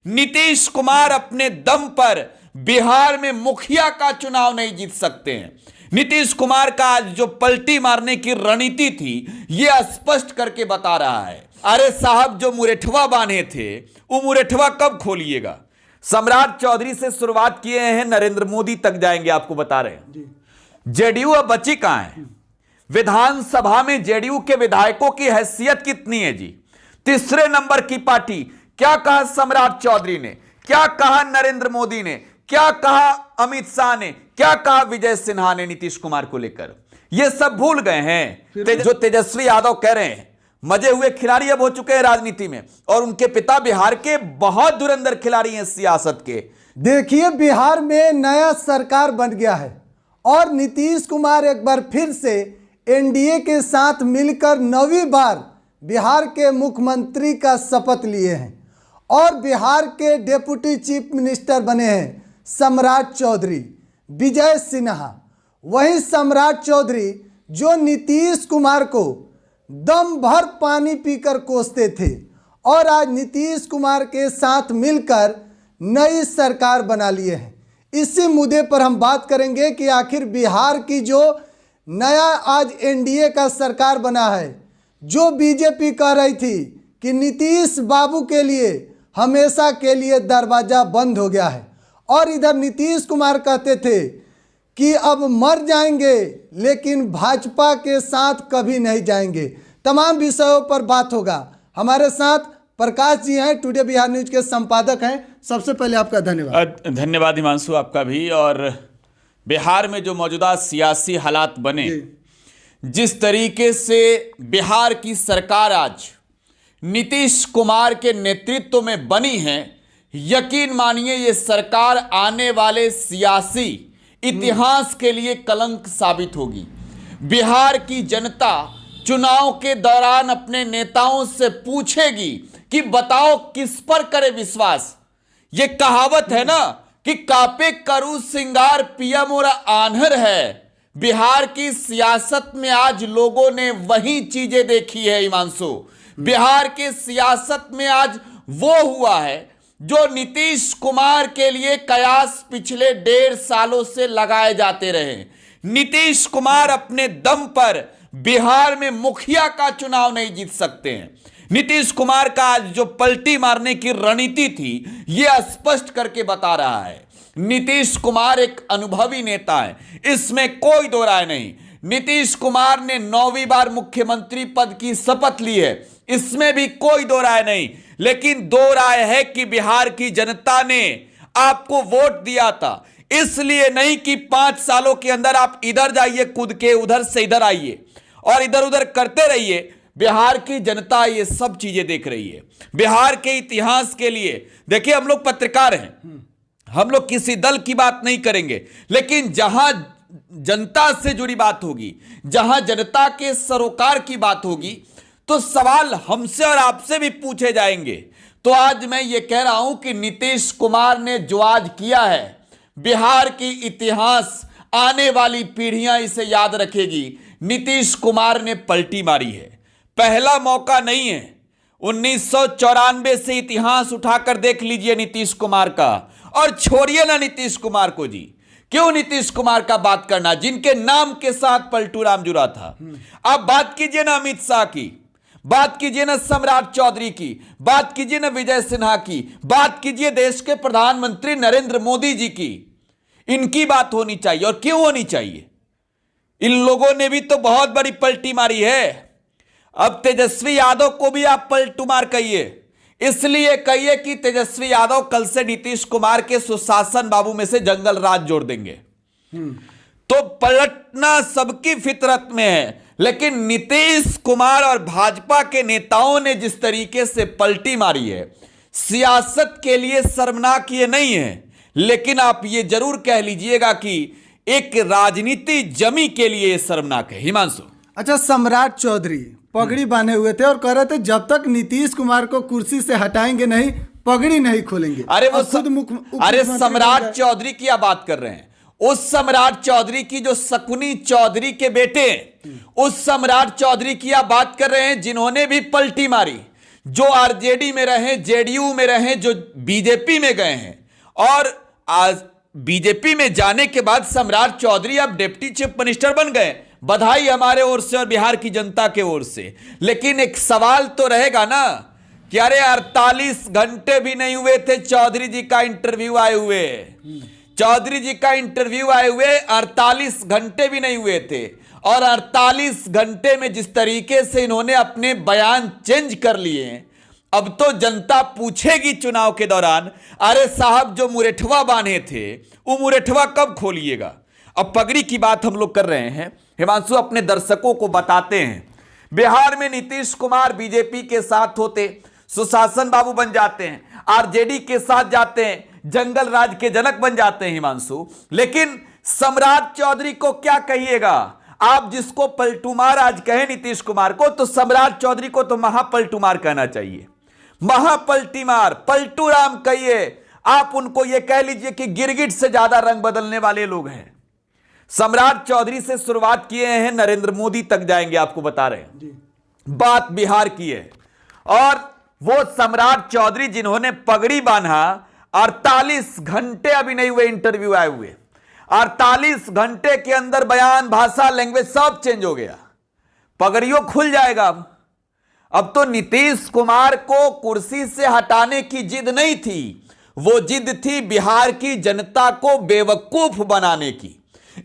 नीतीश कुमार अपने दम पर बिहार में मुखिया का चुनाव नहीं जीत सकते हैं। नीतीश कुमार का आज जो पलटी मारने की रणनीति थी यह स्पष्ट करके बता रहा है। अरे साहब, जो मुरेठवा बांधे थे वो मुरेठवा कब खोलिएगा? सम्राट चौधरी से शुरुआत किए हैं, नरेंद्र मोदी तक जाएंगे, आपको बता रहे हैं। जेडीयू अब बची कहां है? विधानसभा में जेडीयू के विधायकों की हैसियत कितनी है जी? तीसरे नंबर की पार्टी। क्या कहा सम्राट चौधरी ने, क्या कहा नरेंद्र मोदी ने, क्या कहा अमित शाह ने, क्या कहा विजय सिन्हा ने नीतीश कुमार को लेकर? ये सब भूल गए हैं। जो तेजस्वी यादव कह रहे हैं मजे हुए खिलाड़ी अब हो चुके हैं राजनीति में, और उनके पिता बिहार के बहुत धुरंधर खिलाड़ी हैं सियासत के। देखिए, बिहार में नया सरकार बन गया है और नीतीश कुमार एक बार फिर से एनडीए के साथ मिलकर 9वीं बार बिहार के मुख्यमंत्री का शपथ लिए हैं और बिहार के डेप्यूटी चीफ मिनिस्टर बने हैं सम्राट चौधरी, विजय सिन्हा। वही सम्राट चौधरी जो नीतीश कुमार को दम भर पानी पीकर कोसते थे और आज नीतीश कुमार के साथ मिलकर नई सरकार बना लिए हैं। इसी मुद्दे पर हम बात करेंगे कि आखिर बिहार की जो नया आज एनडीए का सरकार बना है, जो बीजेपी कह रही थी कि नीतीश बाबू के लिए हमेशा के लिए दरवाजा बंद हो गया है, और इधर नीतीश कुमार कहते थे कि अब मर जाएंगे लेकिन भाजपा के साथ कभी नहीं जाएंगे। तमाम विषयों पर बात होगा। हमारे साथ प्रकाश जी हैं, टुडे बिहार न्यूज के संपादक हैं। सबसे पहले आपका धन्यवाद। धन्यवाद हिमांशु, आपका भी। और बिहार में जो मौजूदा सियासी हालात बने, जिस तरीके से बिहार की सरकार आज नीतीश कुमार के नेतृत्व में बनी है, यकीन मानिए ये सरकार आने वाले सियासी इतिहास के लिए कलंक साबित होगी। बिहार की जनता चुनाव के दौरान अपने नेताओं से पूछेगी कि बताओ किस पर करे विश्वास। ये कहावत है ना कि कापे करू सिंगार पिया मोरा आन्हर है। बिहार की सियासत में आज लोगों ने वही चीजें देखी है हिमांशु। बिहार के सियासत में आज वो हुआ है जो नीतीश कुमार के लिए कयास पिछले 1.5 सालों से लगाए जाते रहे। नीतीश कुमार अपने दम पर बिहार में मुखिया का चुनाव नहीं जीत सकते हैं। नीतीश कुमार का आज जो पलटी मारने की रणनीति थी यह स्पष्ट करके बता रहा है। नीतीश कुमार एक अनुभवी नेता है, इसमें कोई दो राय नहीं। नीतीश कुमार ने 9वीं बार मुख्यमंत्री पद की शपथ ली है, इसमें भी कोई दो राय नहीं। लेकिन दो राय है कि बिहार की जनता ने आपको वोट दिया था, इसलिए नहीं कि 5 सालों के अंदर आप इधर जाइए कूद के, उधर से इधर आइए और इधर उधर करते रहिए। बिहार की जनता ये सब चीजें देख रही है। बिहार के इतिहास के लिए देखिए, हम लोग पत्रकार हैं, हम लोग किसी दल की बात नहीं करेंगे, लेकिन जहां जनता से जुड़ी बात होगी, जहां जनता के सरोकार की बात होगी, तो सवाल हमसे और आपसे भी पूछे जाएंगे। तो आज मैं ये कह रहा हूं कि नीतीश कुमार ने जो आज किया है, बिहार की इतिहास आने वाली पीढ़ियां इसे याद रखेगी। नीतीश कुमार ने पलटी मारी है, पहला मौका नहीं है। 1994 से इतिहास उठाकर देख लीजिए नीतीश कुमार का, और छोड़िए ना नीतीश कुमार को जी, क्यों नीतीश कुमार का बात करना जिनके नाम के साथ पलटू राम जुड़ा था। अब बात कीजिए ना अमित शाह की, बात कीजिए ना सम्राट चौधरी की, बात कीजिए ना विजय सिन्हा की, बात कीजिए देश के प्रधानमंत्री नरेंद्र मोदी जी की। इनकी बात होनी चाहिए, और क्यों होनी चाहिए? इन लोगों ने भी तो बहुत बड़ी पलटी मारी है। अब तेजस्वी यादव को भी आप पलटू मार कहिए, इसलिए कहिए कि तेजस्वी यादव कल से नीतीश कुमार के सुशासन बाबू में से जंगल राज जोड़ देंगे। तो पलटना सबकी फितरत में है, लेकिन नीतीश कुमार और भाजपा के नेताओं ने जिस तरीके से पलटी मारी है, सियासत के लिए शर्मनाक ये नहीं है, लेकिन आप ये जरूर कह लीजिएगा कि एक राजनीति जमी के लिए शर्मनाक है। हिमांशु, अच्छा, सम्राट चौधरी पगड़ी बांधे हुए थे और कह रहे थे जब तक नीतीश कुमार को कुर्सी से हटाएंगे नहीं, पगड़ी नहीं खोलेंगे। अरे वो अरे सम्राट चौधरी की आप बात कर रहे हैं, उस सम्राट चौधरी की जो शकुनी चौधरी के बेटे, उस सम्राट चौधरी की आप बात कर रहे हैं जिन्होंने भी पलटी मारी, जो आरजेडी में रहे, जेडीयू में रहे, जो बीजेपी में गए हैं, और आज बीजेपी में जाने के बाद सम्राट चौधरी अब डिप्टी चीफ मिनिस्टर बन गए। बधाई हमारे ओर से और बिहार की जनता के ओर से। लेकिन एक सवाल तो रहेगा ना कि अरे 48 घंटे भी नहीं हुए थे चौधरी जी का इंटरव्यू आए हुए, चौधरी जी का इंटरव्यू आए हुए 48 घंटे भी नहीं हुए थे, और 48 घंटे में जिस तरीके से इन्होंने अपने बयान चेंज कर लिए, अब तो जनता पूछेगी चुनाव के दौरान, अरे साहब जो मुरेठवा बांधे थे वो मुरेठवा कब खोलिएगा। अब पगड़ी की बात हम लोग कर रहे हैं, हिमांशु अपने दर्शकों को बताते हैं। बिहार में नीतीश कुमार बीजेपी के साथ होते, सुशासन बाबू बन जाते हैं, आरजेडी के साथ जाते हैं, जंगल राज के जनक बन जाते हैं हिमांशु। लेकिन सम्राट चौधरी को क्या कहिएगा आप, जिसको पलटूमार आज कहे नीतीश कुमार को, तो सम्राट चौधरी को तो महापलटूमार कहना चाहिए, महापलटीमार, पलटू राम कहिए आप उनको, ये कह लीजिए कि गिरगिट से ज्यादा रंग बदलने वाले लोग हैं। सम्राट चौधरी से शुरुआत किए हैं, नरेंद्र मोदी तक जाएंगे, आपको बता रहे हैं। बात बिहार की है, और वो सम्राट चौधरी जिन्होंने पगड़ी बांधा, 48 घंटे अभी नहीं हुए इंटरव्यू आए हुए, 48 घंटे के अंदर बयान, भाषा, लैंग्वेज सब चेंज हो गया, पगड़ियों खुल जाएगा। अब तो नीतीश कुमार को कुर्सी से हटाने की जिद नहीं थी, वो जिद थी बिहार की जनता को बेवकूफ बनाने की।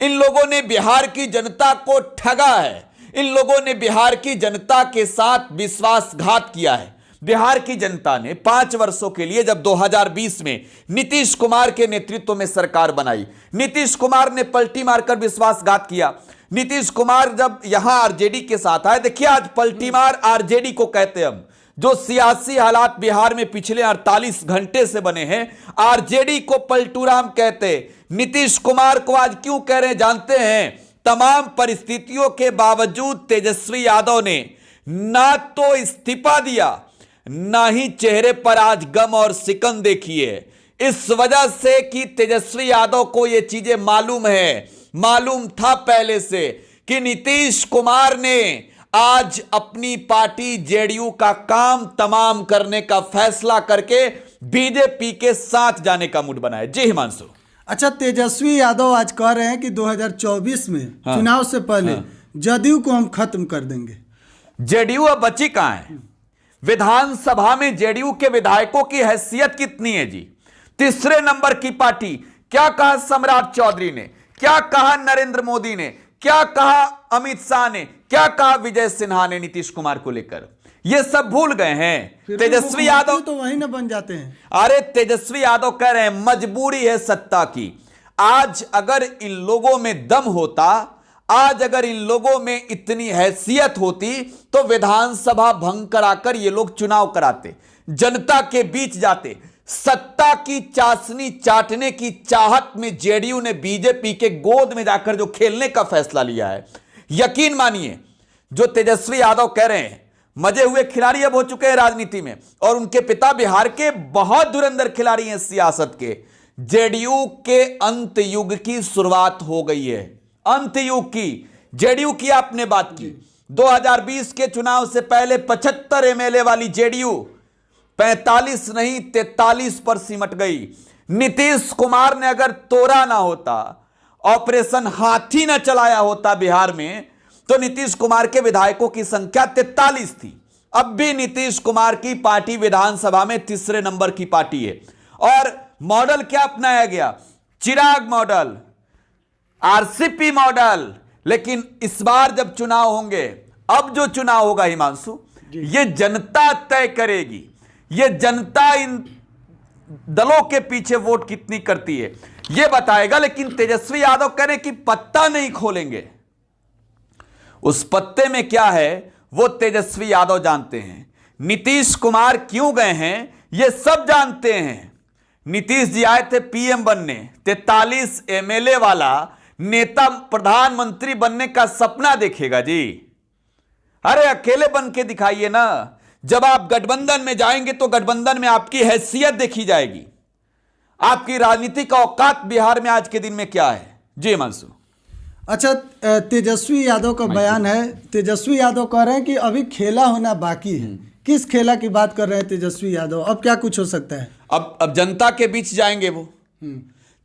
इन लोगों ने बिहार की जनता को ठगा है, इन लोगों ने बिहार की जनता के साथ विश्वासघात किया है। बिहार की जनता ने 5 वर्षों के लिए, जब 2020 में नीतीश कुमार के नेतृत्व में सरकार बनाई, नीतीश कुमार ने पलटी मारकर विश्वासघात किया। नीतीश कुमार जब यहां आरजेडी के साथ आए, देखिए आज पलटीमार आरजेडी को कहते हम, जो सियासी हालात बिहार में पिछले 48 घंटे से बने हैं, आरजेडी को पलटूराम कहते। नीतीश कुमार को आज क्यों कह रहे हैं जानते हैं? तमाम परिस्थितियों के बावजूद तेजस्वी यादव ने ना तो इस्तीफा दिया, ना ही चेहरे पर आज गम और सिकन देखी है, इस वजह से कि तेजस्वी यादव को यह चीजें मालूम है, मालूम था पहले से कि नीतीश कुमार ने आज अपनी पार्टी जेडीयू का काम तमाम करने का फैसला करके बीजेपी के साथ जाने का मूड बनाया। जी हिमांशु। अच्छा, तेजस्वी यादव आज कह रहे हैं कि 2024 में चुनाव से पहले जदयू को हम खत्म कर देंगे। जेडीयू अब बची कहां है? विधानसभा में जेडीयू के विधायकों की हैसियत कितनी है जी? तीसरे नंबर की पार्टी। क्या कहा सम्राट चौधरी ने, क्या कहा नरेंद्र मोदी ने, क्या कहा अमित शाह ने, क्या कहा विजय सिन्हा ने नीतीश कुमार को लेकर? ये सब भूल गए हैं। तेजस्वी यादव तो वही ना बन जाते हैं। अरे तेजस्वी यादव कह रहे हैं मजबूरी है सत्ता की। आज अगर इन लोगों में दम होता, आज अगर इन लोगों में इतनी हैसियत होती, तो विधानसभा भंग कराकर ये लोग चुनाव कराते, जनता के बीच जाते। सत्ता की चाशनी चाटने की चाहत में जेडीयू ने बीजेपी के गोद में जाकर जो खेलने का फैसला लिया है, यकीन मानिए जो तेजस्वी यादव कह रहे हैं, मजे हुए खिलाड़ी अब हो चुके हैं राजनीति में, और उनके पिता बिहार के बहुत धुरंधर खिलाड़ी हैं सियासत के। जेडीयू के अंत युग की शुरुआत हो गई है, अंत युग की। जेडीयू की आपने बात की, 2020 के चुनाव से पहले 75 एमएलए वाली जेडीयू 45 नहीं 43 पर सिमट गई। नीतीश कुमार ने अगर तोड़ा ना होता, ऑपरेशन हाथी ना चलाया होता बिहार में, तो नीतीश कुमार के विधायकों की संख्या 43 थी। अब भी नीतीश कुमार की पार्टी विधानसभा में तीसरे नंबर की पार्टी है। और मॉडल क्या अपनाया गया? चिराग मॉडल, आरसीपी मॉडल। लेकिन इस बार जब चुनाव होंगे, अब जो चुनाव होगा हिमांशु, ये जनता तय करेगी। ये जनता इन दलों के पीछे वोट कितनी करती है ये बताएगा। लेकिन तेजस्वी यादव कह रहे कि पत्ता नहीं खोलेंगे। उस पत्ते में क्या है वो तेजस्वी यादव जानते हैं। नीतीश कुमार क्यों गए हैं ये सब जानते हैं। नीतीश जी आए थे पीएम बनने, 43 एमएलए वाला नेता प्रधानमंत्री बनने का सपना देखेगा जी। अरे अकेले बन के दिखाइए ना। जब आप गठबंधन में जाएंगे तो गठबंधन में आपकी हैसियत देखी जाएगी, आपकी राजनीतिक औकात बिहार में आज के दिन में क्या है। जी मंसू। अच्छा, तेजस्वी यादव का बयान है। तेजस्वी यादव कह रहे हैं कि अभी खेला होना बाकी है, किस खेला की बात कर रहे हैं तेजस्वी यादव? अब क्या कुछ हो सकता है? अब जनता के बीच जाएंगे वो।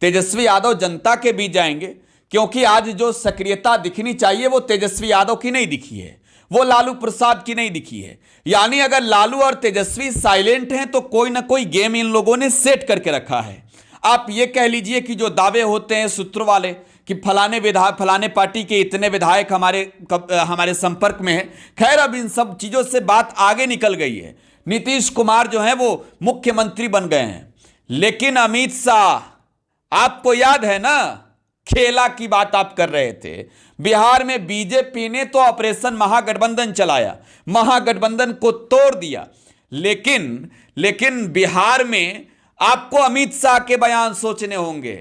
तेजस्वी यादव जनता के बीच जाएंगे, क्योंकि आज जो सक्रियता दिखनी चाहिए वो तेजस्वी यादव की नहीं दिखी है, वो लालू प्रसाद की नहीं दिखी है। यानी अगर लालू और तेजस्वी साइलेंट हैं तो कोई ना कोई गेम इन लोगों ने सेट करके रखा है। आप ये कह लीजिए कि जो दावे होते हैं सूत्र वाले कि फलाने पार्टी के इतने विधायक हमारे संपर्क में है, खैर अब इन सब चीजों से बात आगे निकल गई है। नीतीश कुमार जो है वो मुख्यमंत्री बन गए हैं, लेकिन अमित शाह, आपको याद है ना, खेला की बात आप कर रहे थे। बिहार में बीजेपी ने तो ऑपरेशन महागठबंधन चलाया, महागठबंधन को तोड़ दिया, लेकिन बिहार में आपको अमित शाह के बयान सोचने होंगे।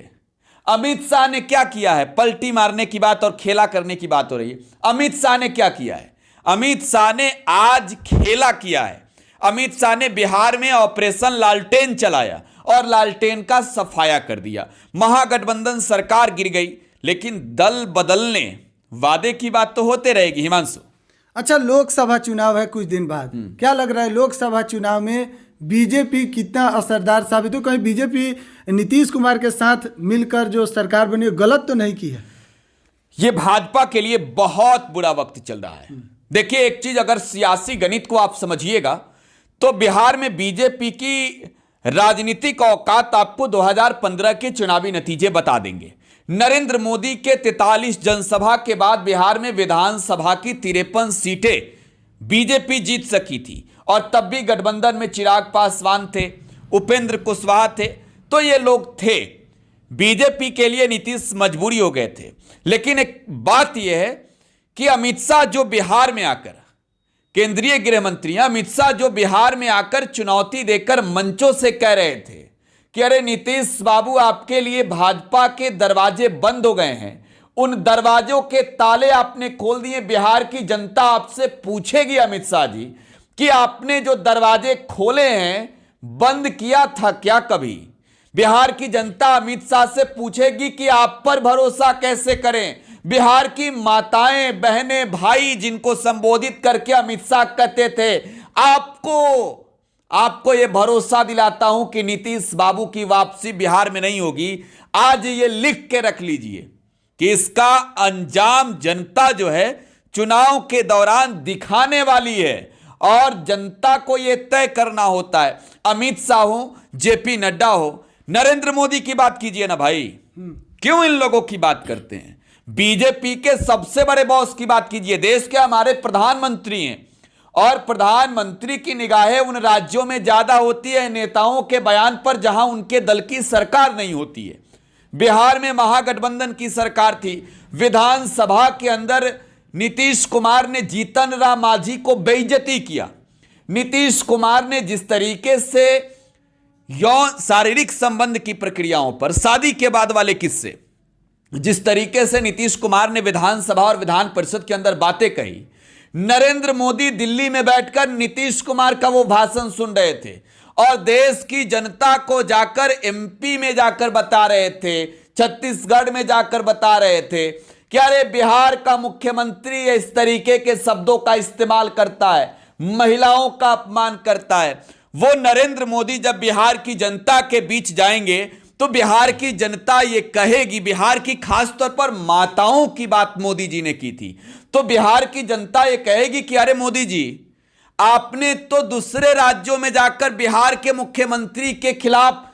अमित शाह ने क्या किया है? पलटी मारने की बात और खेला करने की बात हो रही है। अमित शाह ने क्या किया है? अमित शाह ने आज खेला किया है। अमित शाह ने बिहार में ऑपरेशन लालटेन चलाया और लालटेन का सफाया कर दिया। महागठबंधन सरकार गिर गई, लेकिन दल बदलने, वादे की बात तो होते रहेगी। हिमांशु, अच्छा, लोकसभा चुनाव है कुछ दिन बाद, क्या लग रहा है लोकसभा चुनाव में बीजेपी कितना असरदार साबित हो? कहीं बीजेपी नीतीश कुमार के साथ मिलकर जो सरकार बनी गलत तो नहीं की है? यह भाजपा के लिए बहुत बुरा वक्त चल रहा है। देखिए, एक चीज अगर सियासी गणित को आप समझिएगा तो बिहार में बीजेपी की राजनीतिक औकात आपको 2015 के चुनावी नतीजे बता देंगे। नरेंद्र मोदी के 43 जनसभा के बाद बिहार में विधानसभा की 53 सीटें बीजेपी जीत सकी थी, और तब भी गठबंधन में चिराग पासवान थे, उपेंद्र कुशवाहा थे, तो ये लोग थे। बीजेपी के लिए नीतीश मजबूरी हो गए थे। लेकिन एक बात यह है कि अमित शाह जो बिहार में आकर, केंद्रीय गृह मंत्री अमित शाह जो बिहार में आकर चुनौती देकर मंचों से कह रहे थे कि अरे नीतीश बाबू, आपके लिए भाजपा के दरवाजे बंद हो गए हैं, उन दरवाजों के ताले आपने खोल दिए। बिहार की जनता आपसे पूछेगी अमित शाह जी कि आपने जो दरवाजे खोले हैं बंद किया था क्या कभी? बिहार की जनता अमित शाह से पूछेगी कि आप पर भरोसा कैसे करें। बिहार की माताएं, बहनें, भाई, जिनको संबोधित करके अमित शाह कहते थे, आपको यह भरोसा दिलाता हूं कि नीतीश बाबू की वापसी बिहार में नहीं होगी। आज ये लिख के रख लीजिए कि इसका अंजाम जनता जो है चुनाव के दौरान दिखाने वाली है, और जनता को यह तय करना होता है। अमित शाह हो, जेपी नड्डा हो, नरेंद्र मोदी की बात कीजिए ना भाई, क्यों इन लोगों की बात करते हैं? बीजेपी के सबसे बड़े बॉस की बात कीजिए। देश के हमारे प्रधानमंत्री हैं, और प्रधानमंत्री की निगाहें उन राज्यों में ज्यादा होती है नेताओं के बयान पर जहां उनके दल की सरकार नहीं होती है। बिहार में महागठबंधन की सरकार थी। विधानसभा के अंदर नीतीश कुमार ने जीतन राम मांझी को बेइज्जती किया। नीतीश कुमार ने जिस तरीके से यौन शारीरिक संबंध की प्रक्रियाओं पर, शादी के बाद वाले किस्से, जिस तरीके से नीतीश कुमार ने विधानसभा और विधान परिषद के अंदर बातें कही, नरेंद्र मोदी दिल्ली में बैठकर नीतीश कुमार का वो भाषण सुन रहे थे और देश की जनता को जाकर एमपी में जाकर बता रहे थे, छत्तीसगढ़ में जाकर बता रहे थे कि अरे बिहार का मुख्यमंत्री इस तरीके के शब्दों का इस्तेमाल करता है, महिलाओं का अपमान करता है। वो नरेंद्र मोदी जब बिहार की जनता के बीच जाएंगे तो बिहार की जनता ये कहेगी, बिहार की खासतौर पर माताओं की बात मोदी जी ने की थी, तो बिहार की जनता ये कहेगी कि अरे मोदी जी, आपने तो दूसरे राज्यों में जाकर बिहार के मुख्यमंत्री के खिलाफ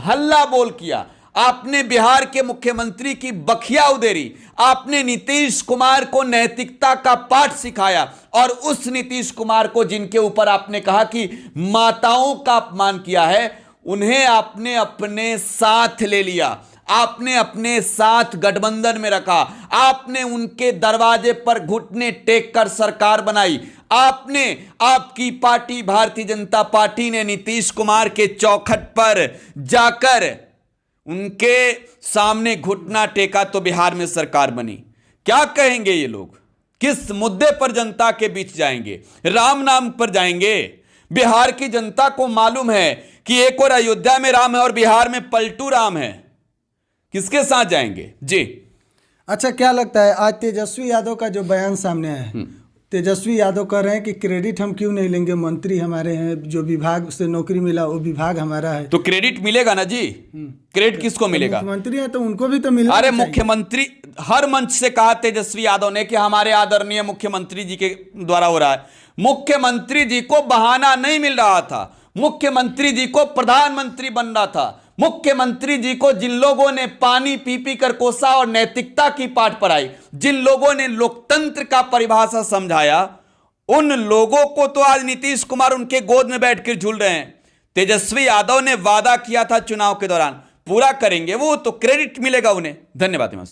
हल्ला बोल किया, आपने बिहार के मुख्यमंत्री की बखिया उधेरी, आपने नीतीश कुमार को नैतिकता का पाठ सिखाया, और उस नीतीश कुमार को जिनके ऊपर आपने कहा कि माताओं का अपमान किया है, उन्हें आपने अपने साथ ले लिया, आपने अपने साथ गठबंधन में रखा, आपने उनके दरवाजे पर घुटने टेक कर सरकार बनाई। आपकी पार्टी भारतीय जनता पार्टी ने नीतीश कुमार के चौखट पर जाकर उनके सामने घुटना टेका तो बिहार में सरकार बनी। क्या कहेंगे ये लोग? किस मुद्दे पर जनता के बीच जाएंगे? राम नाम पर जाएंगे? बिहार की जनता को मालूम है कि एक और अयोध्या में राम है और बिहार में पलटू राम है। किसके साथ जाएंगे जी? अच्छा, क्या लगता है आज तेजस्वी यादव का जो बयान सामने आया है तेजस्वी यादव कह रहे हैं कि क्रेडिट हम क्यों नहीं लेंगे, मंत्री हमारे हैं, जो विभाग से नौकरी मिला वो विभाग हमारा है। तो क्रेडिट मिलेगा ना जी, क्रेडिट किसको मिलेगा? मुख्यमंत्री है तो उनको भी तो मिलेगा। अरे मुख्यमंत्री हर मंच से कहा तेजस्वी यादव ने कि हमारे आदरणीय मुख्यमंत्री जी के द्वारा हो रहा है। मुख्यमंत्री जी को बहाना नहीं मिल रहा था, मुख्यमंत्री जी को प्रधानमंत्री बनना था। मुख्यमंत्री जी को जिन लोगों ने पानी पी पी कर कोसा और नैतिकता की पाठ पढ़ाई, जिन लोगों ने लोकतंत्र का परिभाषा समझाया, उन लोगों को तो आज नीतीश कुमार उनके गोद में बैठकर झूल रहे हैं। तेजस्वी यादव ने वादा किया था चुनाव के दौरान, पूरा करेंगे वो, तो क्रेडिट मिलेगा उन्हें। धन्यवाद।